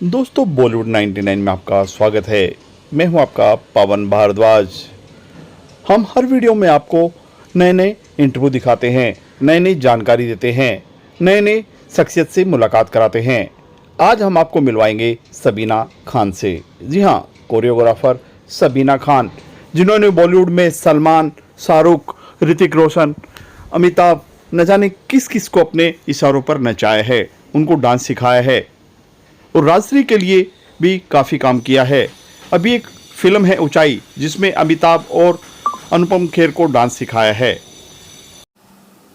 दोस्तों बॉलीवुड 99 में आपका स्वागत है। मैं हूं आपका पवन भारद्वाज। हम हर वीडियो में आपको नए नए इंटरव्यू दिखाते हैं, नई नई जानकारी देते हैं, नए नए शख्सियत से मुलाकात कराते हैं। आज हम आपको मिलवाएंगे सबीना खान से। जी हाँ, कोरियोग्राफर सबीना खान, जिन्होंने बॉलीवुड में सलमान, शाहरुख, ऋतिक रोशन, अमिताभ, न जाने किस किस को अपने इशारों पर नचाया है, उनको डांस सिखाया है और राजश्री के लिए भी काफ़ी काम किया है। अभी एक फिल्म है ऊंचाई, जिसमें अमिताभ और अनुपम खेर को डांस सिखाया है।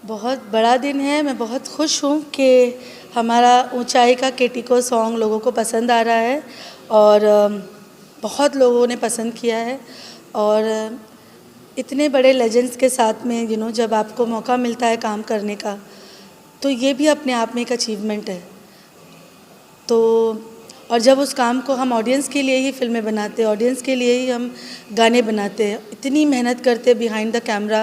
बहुत बड़ा दिन है। मैं बहुत खुश हूँ कि हमारा ऊंचाई का केटिको सॉन्ग लोगों को पसंद आ रहा है और बहुत लोगों ने पसंद किया है। और इतने बड़े लेजेंड्स के साथ में जब आपको मौका मिलता है काम करने का, तो ये भी अपने आप में एक अचीवमेंट है। तो और जब उस काम को हम ऑडियंस के लिए ही फिल्में बनाते हैं, ऑडियंस के लिए ही हम गाने बनाते हैं, इतनी मेहनत करते हैं behind the camera,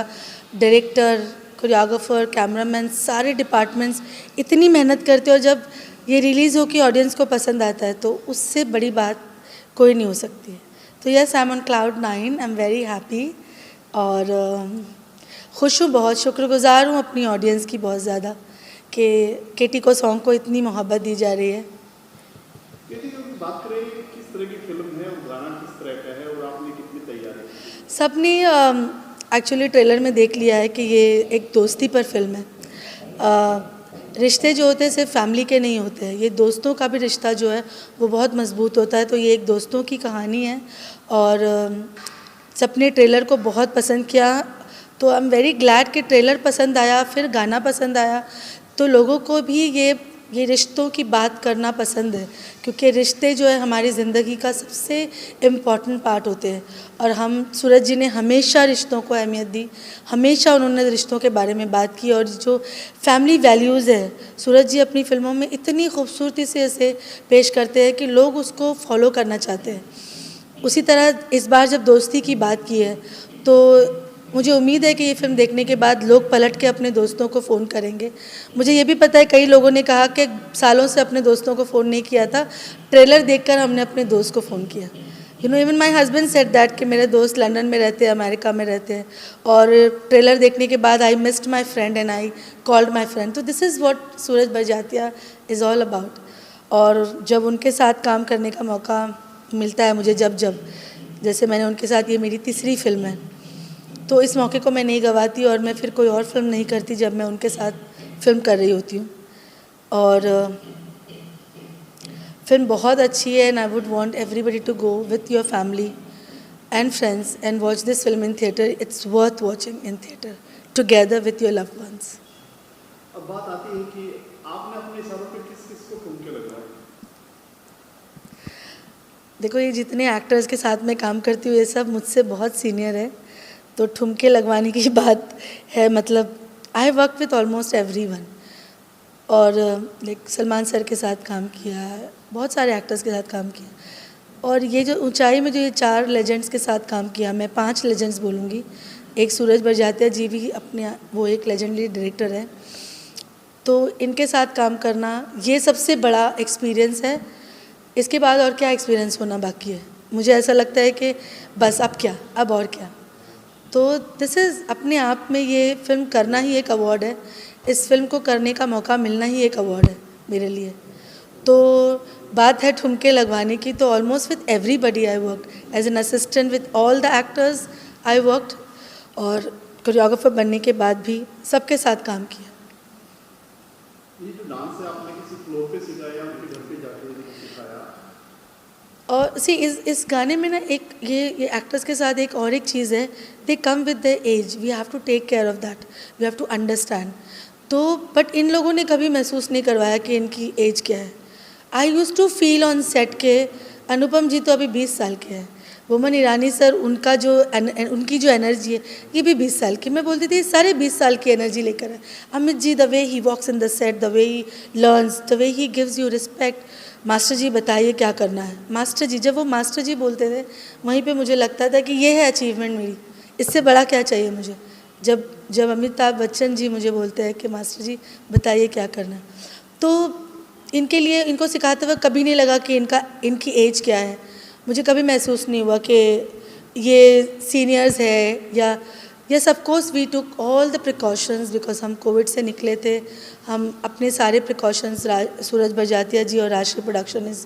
director, choreographer, cameraman, सारे डिपार्टमेंट्स इतनी मेहनत करते हैं, और जब ये रिलीज़ हो के ऑडियंस को पसंद आता है तो उससे बड़ी बात कोई नहीं हो सकती है। तो yes, I am on cloud 9, I am very happy और खुश हूँ, बहुत शुक्रगुजार हूँ अपनी ऑडियंस की बहुत ज़्यादा कि केटिको सॉन्ग को इतनी मोहब्बत दी जा रही है। बात करें किस तरह की फिल्म है और गाना किस तरह का है और आपने कितनी तैयारी की? सबने एक्चुअली ट्रेलर में देख लिया है कि ये एक दोस्ती पर फिल्म है। रिश्ते जो होते हैं सिर्फ फैमिली के नहीं होते हैं, ये दोस्तों का भी रिश्ता जो है वो बहुत मजबूत होता है। तो ये एक दोस्तों की कहानी है और सबने ट्रेलर को बहुत पसंद किया। तो आई एम वेरी ग्लैड कि ट्रेलर पसंद आया, फिर गाना पसंद आया, तो लोगों को भी ये रिश्तों की बात करना पसंद है, क्योंकि रिश्ते जो है हमारी ज़िंदगी का सबसे इम्पॉर्टेंट पार्ट होते हैं। और हम सूरज जी ने हमेशा रिश्तों को अहमियत दी, हमेशा उन्होंने रिश्तों के बारे में बात की। और जो फैमिली वैल्यूज़ है, सूरज जी अपनी फिल्मों में इतनी खूबसूरती से ऐसे पेश करते हैं कि लोग उसको फॉलो करना चाहते हैं। उसी तरह इस बार जब दोस्ती की बात की है, तो मुझे उम्मीद है कि ये फिल्म देखने के बाद लोग पलट के अपने दोस्तों को फ़ोन करेंगे। मुझे ये भी पता है कई लोगों ने कहा कि सालों से अपने दोस्तों को फ़ोन नहीं किया था, ट्रेलर देखकर हमने अपने दोस्त को फ़ोन किया। Even my husband said that कि मेरे दोस्त लंदन में रहते हैं, अमेरिका में रहते हैं, और ट्रेलर देखने के बाद I missed my friend and I called my friend. तो this is what Suraj Barjatya is all about. और जब उनके साथ काम करने का मौका मिलता है मुझे, जब जैसे मैंने उनके साथ, ये मेरी तीसरी फिल्म है, तो इस मौके को मैं नहीं गंवाती और मैं फिर कोई और फिल्म नहीं करती जब मैं उनके साथ फिल्म कर रही होती हूँ। और फिल्म बहुत अच्छी है and I would want everybody to go with your family and friends and watch this film in theatre. It's worth watching in theatre together with your loved ones. अब बात आती है कि आपने अपने इशारों पे किस किस को ठुमके लगवाए? देखो, ये जितने एक्टर्स के साथ मैं काम करती हूँ ये सब मुझसे बहुत सीनियर है, तो ठुमके लगवाने की बात है, मतलब I work with almost everyone. और लाइक सलमान सर के साथ काम किया है, बहुत सारे एक्टर्स के साथ काम किया। और ये जो ऊंचाई में जो ये 4 लेजेंड्स के साथ काम किया, मैं 5 लेजेंड्स बोलूँगी। एक सूरज बरजातिया जी भी अपने, वो एक लेजेंडरी डायरेक्टर है, तो इनके साथ काम करना ये सबसे बड़ा एक्सपीरियंस है। इसके बाद और क्या एक्सपीरियंस होना बाकी है? मुझे ऐसा लगता है कि बस अब क्या, अब और क्या। तो दिस इज़ अपने आप में, ये फिल्म करना ही एक अवार्ड है। इस फिल्म को करने का मौका मिलना ही एक अवार्ड है मेरे लिए। तो बात है ठुमके लगवाने की, तो almost with everybody I worked as an assistant with all the actors I worked, और कोरियोग्राफर बनने के बाद भी सबके साथ काम किया। ये जो डांस है आपने किसी फ्लोर पे सीखा या उनके घर पे जाके सिखाया? और सी इस गाने में ना एक ये एक्टर्स के साथ एक और एक चीज़ है, they come with the age, we have to take care of that, we have to understand. तो बट इन लोगों ने कभी महसूस नहीं करवाया कि इनकी एज क्या है। I used to feel on set के अनुपम जी तो अभी 20 साल के हैं, बोमन ईरानी सर, उनका जो उनकी जो एनर्जी है ये भी 20 साल की। मैं बोलती थी सारे 20 साल की एनर्जी लेकर है। Amit ji, the way he walks in the set, the way he learns, the way he gives you respect. Master ji बताइए क्या करना है। मास्टर जी, जब वो मास्टर जी बोलते थे वहीं पे मुझे लगता था कि ये है अचीवमेंट मेरी, इससे बड़ा क्या चाहिए मुझे। जब अमिताभ बच्चन जी मुझे बोलते हैं कि मास्टर जी बताइए क्या करना है, तो इनके लिए इनको सिखाते वक्त कभी नहीं लगा कि इनकी एज क्या है। मुझे कभी महसूस नहीं हुआ कि ये सीनियर्स है या yes of course we took all the precautions because हम कोविड से निकले थे। हम अपने सारे प्रिकॉशंस, सूरज बरजातिया जी और Rajshri production is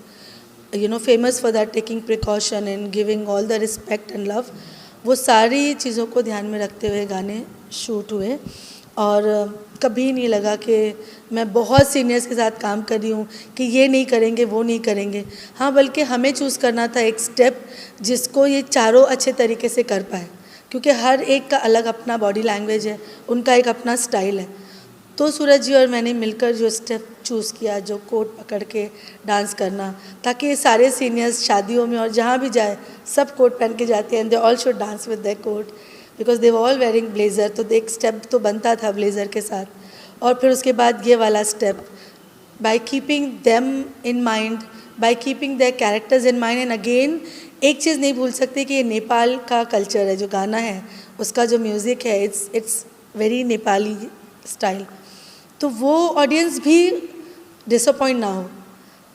famous for that, taking precaution and giving all the respect and love. वो सारी चीज़ों को ध्यान में रखते हुए गाने शूट हुए और कभी नहीं लगा कि मैं बहुत सीनियर्स के साथ काम कर रही हूँ कि ये नहीं करेंगे वो नहीं करेंगे। हाँ, बल्कि हमें चूज़ करना था एक स्टेप जिसको ये चारों अच्छे तरीके से कर पाए, क्योंकि हर एक का अलग अपना बॉडी लैंग्वेज है, उनका एक अपना स्टाइल है। तो सूरज जी और मैंने मिलकर जो स्टेप चूज़ किया, जो कोट पकड़ के डांस करना, ताकि ये सारे सीनियर्स शादियों में और जहाँ भी जाए सब कोट पहन के जाते हैं, they all should dance with their coat because they were all wearing blazer. तो एक स्टेप तो बनता था ब्लेज़र के साथ, और फिर उसके बाद ये वाला step, by keeping them in mind, by keeping their characters in mind. And again एक चीज़ नहीं भूल सकते कि ये नेपाल का कल्चर है, जो गाना है उसका जो म्यूज़िक है इट्स वेरी नेपाली स्टाइल। तो वो ऑडियंस भी डिसअपॉइंट ना हो,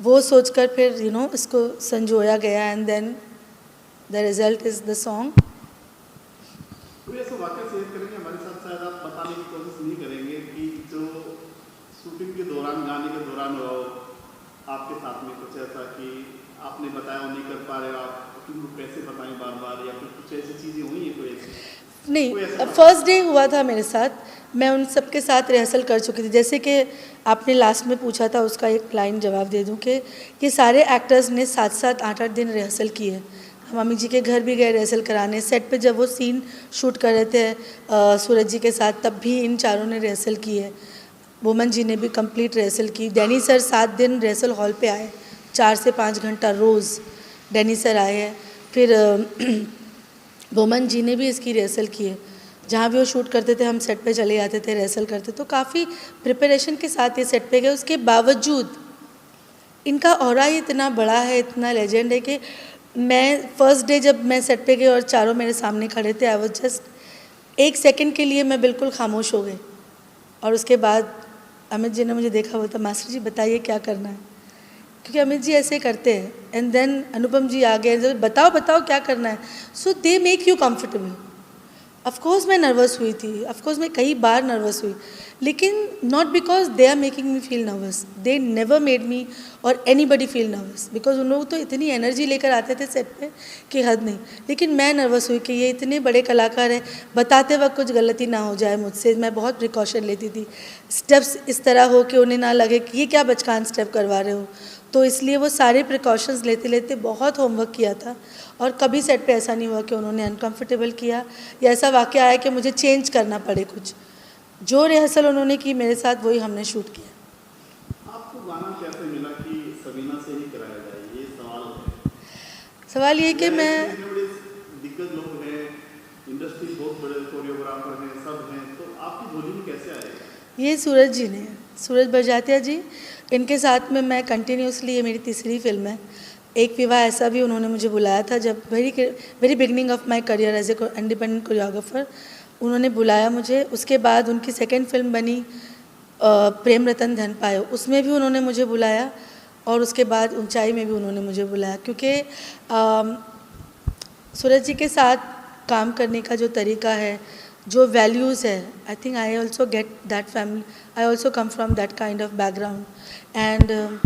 वो सोचकर फिर इसको संजोया गया and then the result is the song. कोई ऐसा वाक़या शेयर करेंगे हमारे साथ? शायद आप बताने की कोशिश नहीं करेंगे कि जो शूटिंग के दौरान, गाने के दौरान हुआ हो आपके साथ में कुछ ऐसा कि आपने बताया वो नहीं कर पा रहे हो आप, उनको कैसे बताएं बार बार, या फिर कुछ ऐसी चीज़ें हुई हैं कोई ऐसी? नहीं, फर्स्ट डे हुआ था मेरे साथ, मैं उन सब के साथ रिहर्सल कर चुकी थी। जैसे कि आपने लास्ट में पूछा था, उसका एक लाइन जवाब दे दूं कि ये सारे एक्टर्स ने 7-7, 8-8 दिन रिहर्सल की है। हम मम्मी जी के घर भी गए रिहर्सल कराने। सेट पे जब वो सीन शूट कर रहे थे सूरज जी के साथ, तब भी इन चारों ने रिहर्सल की है। बोमन जी ने भी कंप्लीट रिहर्सल की। डैनी सर 7 दिन रिहर्सल हॉल पे आए, 4 से 5 घंटा रोज़ डैनी सर आए हैं। फिर बोमन जी ने भी इसकी रिहर्सल की है। जहाँ भी वो शूट करते थे हम सेट पे चले जाते थे, रिहर्सल करते। तो काफ़ी प्रिपरेशन के साथ ये सेट पे गए। उसके बावजूद इनका ऑरा ही इतना बड़ा है, इतना लेजेंड है कि मैं फर्स्ट डे जब मैं सेट पे गई और चारों मेरे सामने खड़े थे, आई वाज जस्ट 1 सेकंड के लिए मैं बिल्कुल खामोश हो गई। और उसके बाद अमित जी ने मुझे देखा, बोलता मास्टर जी बताइए क्या करना है, क्योंकि अमित जी ऐसे करते हैं। एंड देन अनुपम जी आ गए, बताओ बताओ क्या करना है। So they make you comfortable. Of course मैं नर्वस हुई थी, ऑफकोर्स मैं कई बार नर्वस हुई, लेकिन not because they are making me feel nervous, they never made me और एनीबडी फील नर्वस, बिकॉज उन लोग तो इतनी एनर्जी लेकर आते थे सेट पे कि हद नहीं। लेकिन मैं नर्वस हुई कि ये इतने बड़े कलाकार हैं, बताते वक्त कुछ गलती ना हो जाए मुझसे। मैं बहुत प्रिकॉशन लेती थी, स्टेप्स इस तरह हो कि उन्हें ना लगे कि ये क्या बचकान स्टेप करवा रहे हो। तो इसलिए वो सारे प्रिकॉशंस लेते लेते बहुत होमवर्क किया था, और कभी सेट पे ऐसा नहीं हुआ कि उन्होंने अनकंफर्टेबल किया या ऐसा वाक़या आया कि मुझे चेंज करना पड़े कुछ। जो रिहर्सल उन्होंने की मेरे साथ, वही हमने शूट किया। आपको गाना कैसे मिला कि सबीना से ही कराया जाए, ये सवाल है। सवाल ये कि मैं दिग्गज लोग हैं, इंडस्ट्री बहुत बड़े कोरियोग्राफर हैं, सब हैं, तो आपकी बोली में कैसे आएगा? ये सूरज जी ने, सूरज बरजातिया जी, इनके साथ में मैं कंटिन्यूसली, ये मेरी तीसरी फिल्म है। एक विवाह ऐसा भी उन्होंने मुझे बुलाया था जब very beginning of my career as a independent choreographer, उन्होंने बुलाया मुझे। उसके बाद उनकी सेकंड फिल्म बनी प्रेम रतन धन पायो, उसमें भी उन्होंने मुझे बुलाया, और उसके बाद ऊंचाई में भी उन्होंने मुझे बुलाया, क्योंकि सूरज जी के साथ काम करने का जो तरीका है, जो वैल्यूज़ है, I think I also get that family, I also come from that kind of background and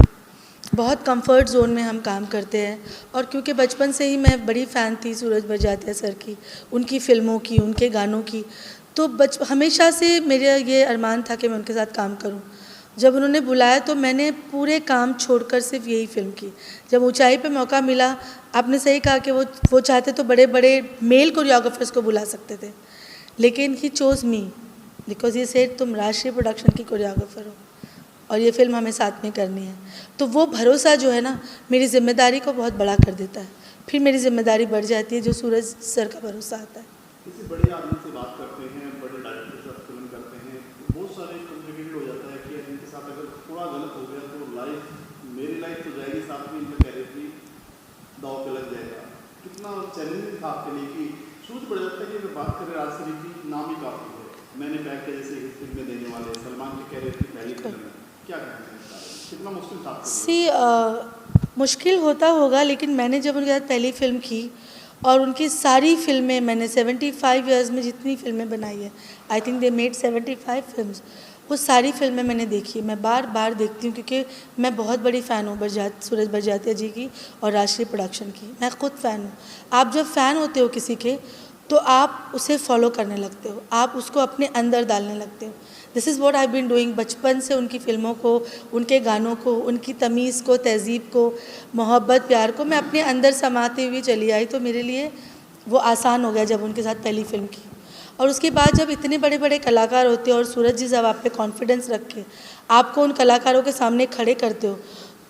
बहुत कंफर्ट जोन में हम काम करते हैं। और क्योंकि बचपन से ही मैं बड़ी फ़ैन थी सूरज बरजातिया सर की, उनकी फ़िल्मों की, उनके गानों की, तो हमेशा से मेरा ये अरमान था कि मैं उनके साथ काम करूं। जब उन्होंने बुलाया तो मैंने पूरे काम छोड़कर सिर्फ यही फ़िल्म की। जब ऊंचाई पे मौका मिला, आपने सही कहा कि वो चाहते तो बड़े बड़े मेल कोरियोग्राफर्स को बुला सकते थे, लेकिन ही चोज़ मी बिकॉज ये सेड तुम राष्ट्रीय प्रोडक्शन की कोरियोग्राफर हो और ये फिल्म हमें साथ में करनी है। तो वो भरोसा जो है ना, मेरी जिम्मेदारी को बहुत बड़ा कर देता है। फिर मेरी जिम्मेदारी बढ़ जाती है जो सूरज सर का भरोसा आता है। किसी बड़े आदमी से बात करते हैं, बड़े डायरेक्टर के साथ फिल्म करते हैं, तो बहुत सारे कॉम्प्लिकेटेड हो जाता है कि इनके साथ अगर थोड़ा गलत हो गया तो मेरी लाइफ तो जाएगी, साथ में इनका कैरियर भी दाव पे लग जाएगा। कितना चैलेंजिंग था आपके लिए कि सूरज बरजातिया की अगर बात करें, राजश्री की नाम ही काफ़ी है, मैंने पैक के जैसे फिल्में देने वाले, सलमान के कैरियर की पहली फिल्म है, क्या कहना चाहते हैं? कितना मुश्किल था आपके मुश्किल होता होगा, लेकिन मैंने जब उनके साथ पहली फ़िल्म की और उनकी सारी फ़िल्में मैंने 75 इयर्स में जितनी फ़िल्में बनाई है, I think they made 75 films, वो सारी फ़िल्में मैंने देखी। मैं बार बार देखती हूँ क्योंकि मैं बहुत बड़ी फ़ैन हूँ सूरज बड़जात्या जी की और राजश्री प्रोडक्शन की। मैं खुद फ़ैन हूँ। आप जब फ़ैन होते हो किसी के तो आप उसे फॉलो करने लगते हो, आप उसको अपने अंदर डालने लगते हो। This is what I been doing. बचपन से उनकी फ़िल्मों को, उनके गानों को, उनकी तमीज़ को, तहज़ीब को, मोहब्बत प्यार को मैं अपने अंदर समाते हुए चली आई। तो मेरे लिए वो आसान हो गया जब उनके साथ पहली फ़िल्म की। और उसके बाद जब इतने बड़े बड़े कलाकार होते हैं और सूरज जी जब आप पे कॉन्फिडेंस रख के आपको उन कलाकारों के सामने खड़े करते हो,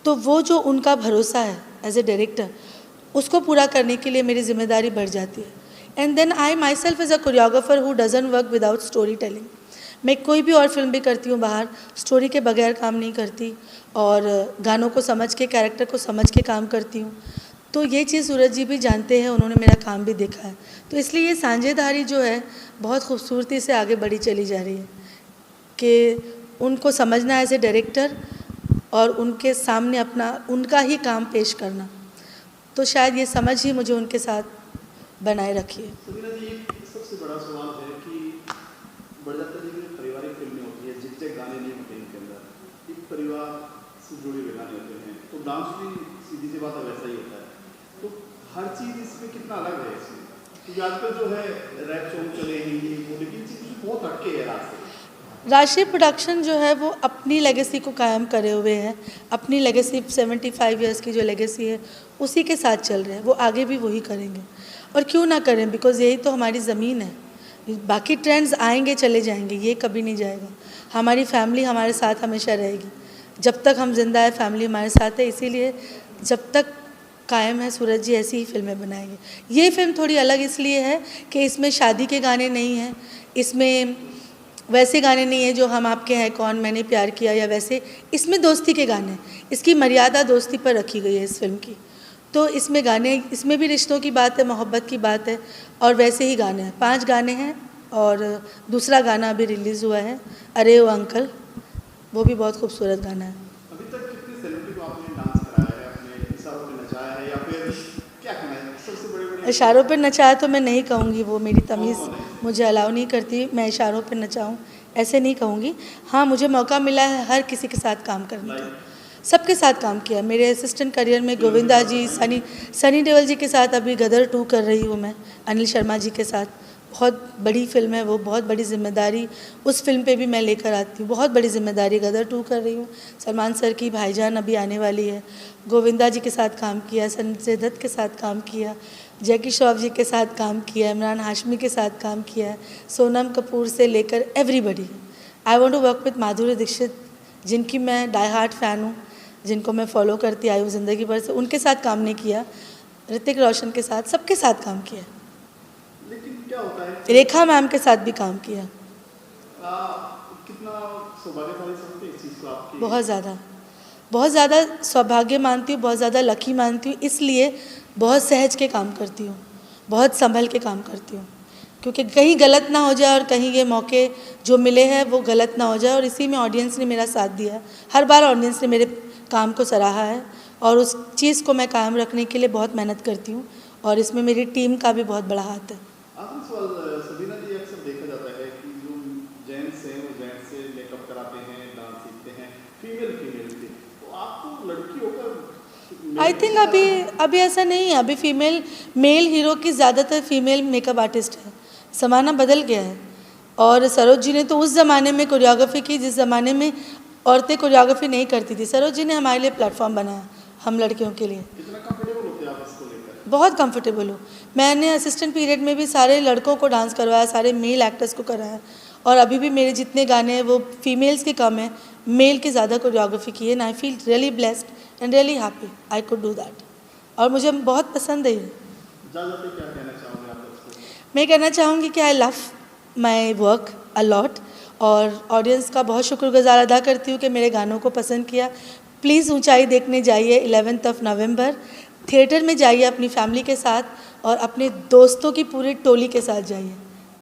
तो वो जो उनका भरोसा है एज ए डायरेक्टर, उसको पूरा करने के लिए मेरी जिम्मेदारी बढ़ जाती है। And then I myself is a choreographer who doesn't work without storytelling. मैं कोई भी और फिल्म भी करती हूँ बाहर, स्टोरी के बगैर काम नहीं करती और गानों को समझ के, कैरेक्टर को समझ के काम करती हूँ। तो ये चीज़ सूरज जी भी जानते हैं, उन्होंने मेरा काम भी देखा है। तो इसलिए ये साझेदारी जो है बहुत खूबसूरती से आगे बढ़ी चली जा रही है कि उनको समझना एज ए डायरेक्टर और उनके सामने अपना उनका ही काम पेश करना। तो शायद ये समझ ही मुझे उनके साथ बनाए रखी है। सबीना जी, एक सबसे बड़ा सवाल है कि बड़जात्या जी की पारिवारिक फिल्में होती है, जिग गाने नहीं होते इनके अंदर, एक परिवार से जुड़े हुए गाने होते हैं, तो डांस भी सीधी सी बात है वैसा ही होता है। तो हर चीज़ इसमें कितना अलग है इसमें, क्योंकि आजकल जो है रैप सॉन्ग चले हैं ये वो, लेकिन चीज़ बहुत हटके है रात से। राजश्री प्रोडक्शन जो है वो अपनी लेगेसी को कायम करे हुए है, अपनी लेगेसी 75 इयर्स की जो लेगेसी है उसी के साथ चल रहे हैं। वो आगे भी वही करेंगे और क्यों ना करें, बिकॉज़ यही तो हमारी ज़मीन है। बाकी ट्रेंड्स आएंगे चले जाएंगे, ये कभी नहीं जाएगा। हमारी फैमिली हमारे साथ हमेशा रहेगी, जब तक हम जिंदा है फैमिली हमारे साथ है। इसीलिए जब तक कायम है सूरज जी ऐसी ही फिल्में बनाएंगे। ये फिल्म थोड़ी अलग इसलिए है कि इसमें शादी के गाने नहीं हैं, इसमें वैसे गाने नहीं है जो हम आपके हैं कौन, मैंने प्यार किया या वैसे, इसमें दोस्ती के गाने हैं। इसकी मर्यादा दोस्ती पर रखी गई है इस फिल्म की। तो इसमें गाने, इसमें भी रिश्तों की बात है, मोहब्बत की बात है और वैसे ही गाने हैं। 5 गाने हैं और दूसरा गाना अभी रिलीज़ हुआ है, अरे ओ अंकल, वो भी बहुत खूबसूरत गाना है। अभी तक कितनी सेलिब्रिटी को आपने डांस कराया है, अपने इशारों पे नचाया है, या फिर क्या कहना है सबसे बड़े इशारों पे नचाया तो मैं नहीं कहूँगी, वो मेरी तमीज़ मुझे अलाउ नहीं करती मैं इशारों पे नचाऊँ, ऐसे नहीं कहूँगी। हाँ, मुझे मौका मिला है हर किसी के साथ काम करने का, सबके साथ काम किया। मेरे असिस्टेंट करियर में गोविंदा जी, सनी देओल जी के साथ अभी गदर 2 कर रही हूँ मैं, अनिल शर्मा जी के साथ। बहुत बड़ी फिल्म है वो, बहुत बड़ी जिम्मेदारी उस फिल्म पे भी मैं लेकर आती हूँ, बहुत बड़ी जिम्मेदारी। गदर 2 कर रही हूँ, सलमान सर की भाईजान अभी आने वाली है। गोविंदा जी के साथ काम किया, संजय दत्त के साथ काम किया, जैकी श्रॉफ जी के साथ काम किया, इमरान हाशमी के साथ काम किया है, सोनम कपूर से लेकर everybody. I want to work with Madhuri Dixit, जिनकी मैं डाई हार्ट फ़ैन हूँ, जिनको मैं फॉलो करती आई हूँ ज़िंदगी भर से, उनके साथ काम नहीं किया। ऋतिक रोशन के साथ, सबके साथ काम किया। लेकिन क्या होता है, रेखा मैम के साथ भी काम किया। कितना सौभाग्यशाली समझते हैं इस चीज़ को आपकी? बहुत ज़्यादा सौभाग्य मानती हूँ, बहुत ज़्यादा लकी मानती हूँ। इसलिए बहुत सहज के काम करती हूँ, बहुत संभल के काम करती हूँ, क्योंकि कहीं गलत ना हो जाए और कहीं ये मौके जो मिले हैं वो गलत ना हो जाए। और इसी में ऑडियंस ने मेरा साथ दिया है, हर बार ऑडियंस ने मेरे काम को सराहा है और उस चीज़ को मैं कायम रखने के लिए बहुत मेहनत करती हूँ और इसमें मेरी टीम का भी बहुत बड़ा हाथ है। आखिरी सवाल सबीना जी, अक्सर देखा जाता है कि जो जेंट्स हैं वो जेंट्स से मेकअप कराते हैं, डांस सीखते हैं, फीमेल से, तो आपको लड़की होकर आई थिंक अभी ऐसा नहीं है। अभी मेल हीरो की ज़्यादातर फीमेल मेकअप आर्टिस्ट है। ज़माना बदल गया है और सरोज जी ने तो उस ज़माने में कोरियोग्राफी की जिस ज़माने में औरतें कोरियोग्राफी नहीं करती थी। सरोज जी ने हमारे लिए प्लेटफॉर्म बनाया, हम लड़कियों के लिए। कितना कंफर्टेबल होते हैं आप इसको लेकर? बहुत कंफर्टेबल हूँ। मैंने असिस्टेंट पीरियड में भी सारे लड़कों को डांस करवाया, सारे मेल एक्टर्स को कराया और अभी भी मेरे जितने गाने हैं वो फीमेल्स के कम हैं, मेल की ज़्यादा कोरियोग्राफी की है। And I feel really blessed and really happy I could do that और मुझे बहुत पसंद है ये। जाते क्या कहना चाहोगे आप इसको? मैं कहना चाहूँगी कि I love my work a lot और ऑडियंस का बहुत शुक्रगुजार अदा करती हूँ कि मेरे गानों को पसंद किया। प्लीज़ ऊंचाई देखने जाइए 11 नवंबर, थिएटर में जाइए अपनी फैमिली के साथ और अपने दोस्तों की पूरी टोली के साथ जाइए।